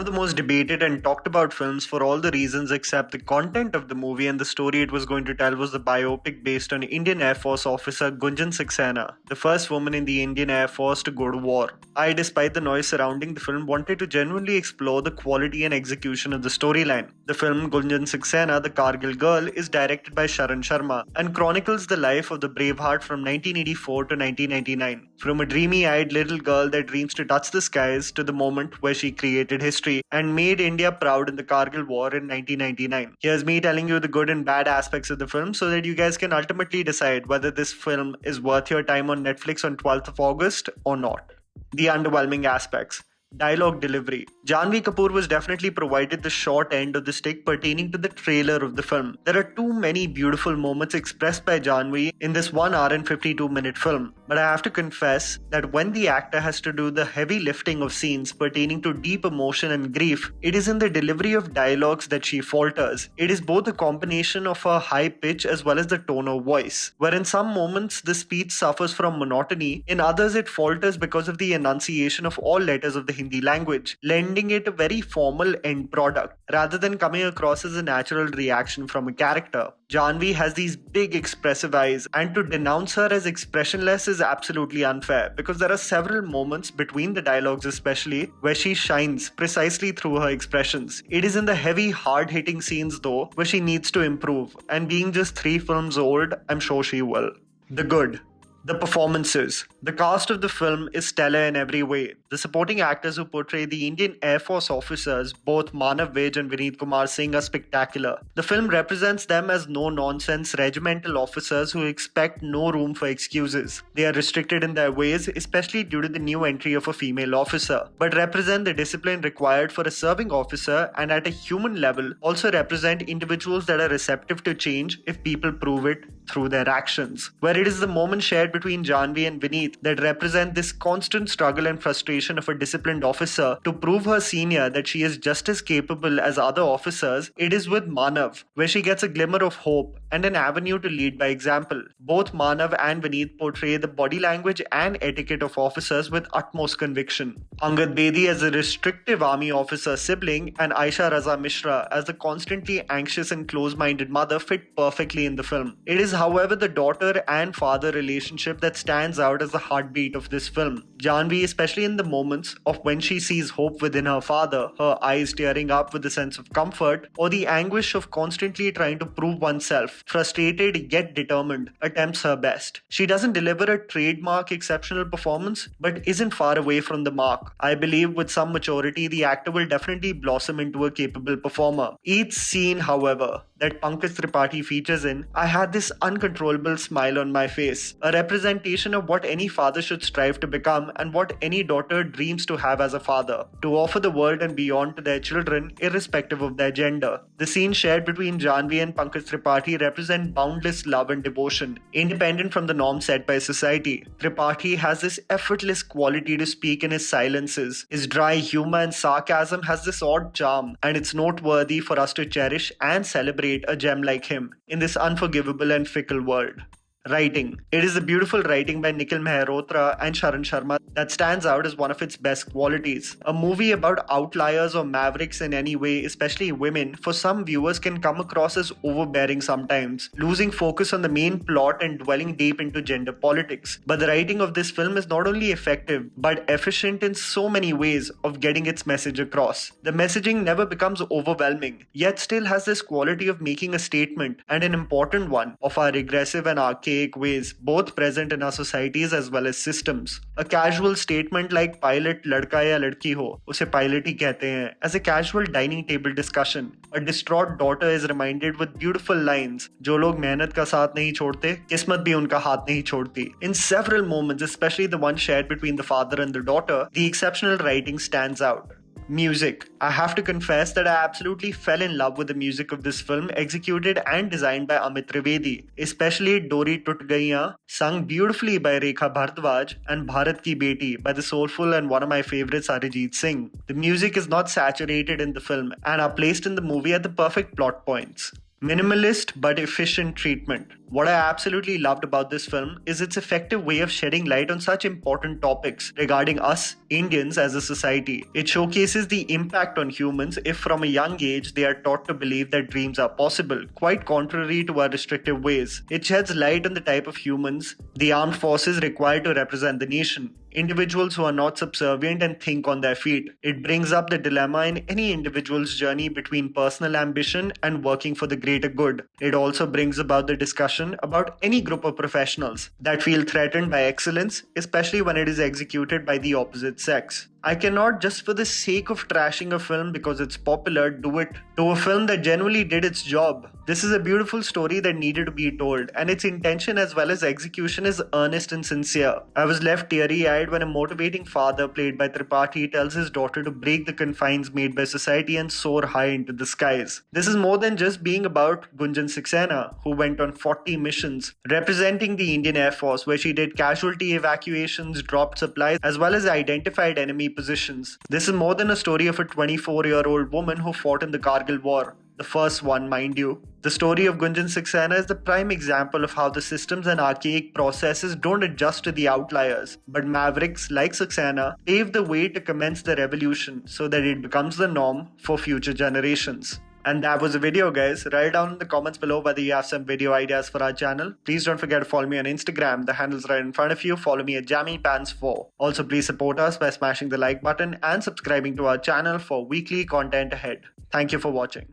of the most debated and talked about films for all the reasons except the content of the movie and the story it was going to tell was the biopic based on Indian Air Force officer Gunjan Saxena, the first woman in the Indian Air Force to go to war. I, despite the noise surrounding the film, wanted to genuinely explore the quality and execution of the storyline. The film Gunjan Saxena, The Kargil Girl, is directed by Sharan Sharma and chronicles the life of the Braveheart from 1984 to 1999. From a dreamy-eyed little girl that dreams to touch the skies to the moment where she created history and made India proud in the Kargil War in 1999. Here's me telling you the good and bad aspects of the film so that you guys can ultimately decide whether this film is worth your time on Netflix on 12th of August or not. The underwhelming aspects. Dialogue delivery. Janhvi Kapoor was definitely provided the short end of the stick pertaining to the trailer of the film. There are too many beautiful moments expressed by Janhvi in this 1 hour and 52-minute film. But I have to confess that when the actor has to do the heavy lifting of scenes pertaining to deep emotion and grief, it is in the delivery of dialogues that she falters. It is both a combination of her high pitch as well as the tone of voice, where in some moments the speech suffers from monotony, in others it falters because of the enunciation of all letters of the Hindi language, lending it a very formal end product rather than coming across as a natural reaction from a character. Janhvi has these big expressive eyes, and to denounce her as expressionless is absolutely unfair because there are several moments between the dialogues especially where she shines precisely through her expressions. It is in the heavy hard-hitting scenes though where she needs to improve, and being just 3 films old, I'm sure she will. The good. The performances. The cast of the film is stellar in every way. The supporting actors who portray the Indian Air Force officers, both Manav Vij and Vineet Kumar Singh, are spectacular. The film represents them as no-nonsense regimental officers who expect no room for excuses. They are restricted in their ways, especially due to the new entry of a female officer, but represent the discipline required for a serving officer, and at a human level also represent individuals that are receptive to change if people prove it through their actions. Where it is the moment shared between Janhvi and Vineet that represent this constant struggle and frustration of a disciplined officer to prove her senior that she is just as capable as other officers, it is with Manav, where she gets a glimmer of hope and an avenue to lead by example. Both Manav and Vineet portray the body language and etiquette of officers with utmost conviction. Angad Bedi as a restrictive army officer sibling and Aisha Raza Mishra as the constantly anxious and close-minded mother fit perfectly in the film. It is, however, the daughter and father relationship that stands out as the heartbeat of this film. Janhvi, especially in the moments of when she sees hope within her father, her eyes tearing up with a sense of comfort, or the anguish of constantly trying to prove oneself, frustrated yet determined, attempts her best. She doesn't deliver a trademark exceptional performance, but isn't far away from the mark. I believe with some maturity, the actor will definitely blossom into a capable performer. Each scene, however, that Pankaj Tripathi features in, I had this uncontrollable smile on my face, a representation of what any father should strive to become and what any daughter dreams to have as a father, to offer the world and beyond to their children irrespective of their gender. The scenes shared between Janhvi and Pankaj Tripathi represent boundless love and devotion, independent from the norms set by society. Tripathi has this effortless quality to speak in his silences. His dry humor and sarcasm has this odd charm, and it's noteworthy for us to cherish and celebrate a gem like him in this unforgivable and fickle world. Writing. It is the beautiful writing by Nikhil Mehrotra and Sharan Sharma that stands out as one of its best qualities. A movie about outliers or mavericks in any way, especially women, for some viewers can come across as overbearing sometimes, losing focus on the main plot and dwelling deep into gender politics. But the writing of this film is not only effective, but efficient in so many ways of getting its message across. The messaging never becomes overwhelming, yet still has this quality of making a statement, and an important one, of our regressive and archaic ways, both present in our societies as well as systems. A casual statement like pilot ladka ya ladki ho, उसे pilot ही कहते हैं, as a casual dining table discussion. A distraught daughter is reminded with beautiful lines, जो लोग मेहनत का साथ नहीं छोड़ते, किस्मत भी उनका हाथ नहीं छोड़ती. In several moments, especially the one shared between the father and the daughter, the exceptional writing stands out. Music. I have to confess that I absolutely fell in love with the music of this film, executed and designed by Amit Trivedi, especially Dori Tut Gaiyan, sung beautifully by Rekha Bhardwaj, and Bharat Ki Beti by the soulful and one of my favorites, Arijit Singh. The music is not saturated in the film and are placed in the movie at the perfect plot points. Minimalist but efficient treatment. What I absolutely loved about this film is its effective way of shedding light on such important topics regarding us Indians as a society. It showcases the impact on humans if from a young age they are taught to believe that dreams are possible, quite contrary to our restrictive ways. It sheds light on the type of humans the armed forces require to represent the nation. Individuals who are not subservient and think on their feet. It brings up the dilemma in any individual's journey between personal ambition and working for the greater good. It also brings about the discussion about any group of professionals that feel threatened by excellence, especially when it is executed by the opposite sex. I cannot, just for the sake of trashing a film because it's popular, do it to a film that genuinely did its job. This is a beautiful story that needed to be told, and its intention as well as execution is earnest and sincere. I was left teary-eyed when a motivating father played by Tripathi tells his daughter to break the confines made by society and soar high into the skies. This is more than just being about Gunjan Saxena, who went on 40 missions representing the Indian Air Force, where she did casualty evacuations, dropped supplies, as well as identified enemy positions. This is more than a story of a 24-year-old woman who fought in the Kargil War. The first one, mind you. The story of Gunjan Saxena is the prime example of how the systems and archaic processes don't adjust to the outliers, but mavericks like Saxena pave the way to commence the revolution so that it becomes the norm for future generations. And that was the video, guys. Write down in the comments below whether you have some video ideas for our channel. Please don't forget to follow me on Instagram. The handle's right in front of you. Follow me at JammyPants4. Also, please support us by smashing the like button and subscribing to our channel for weekly content ahead. Thank you for watching.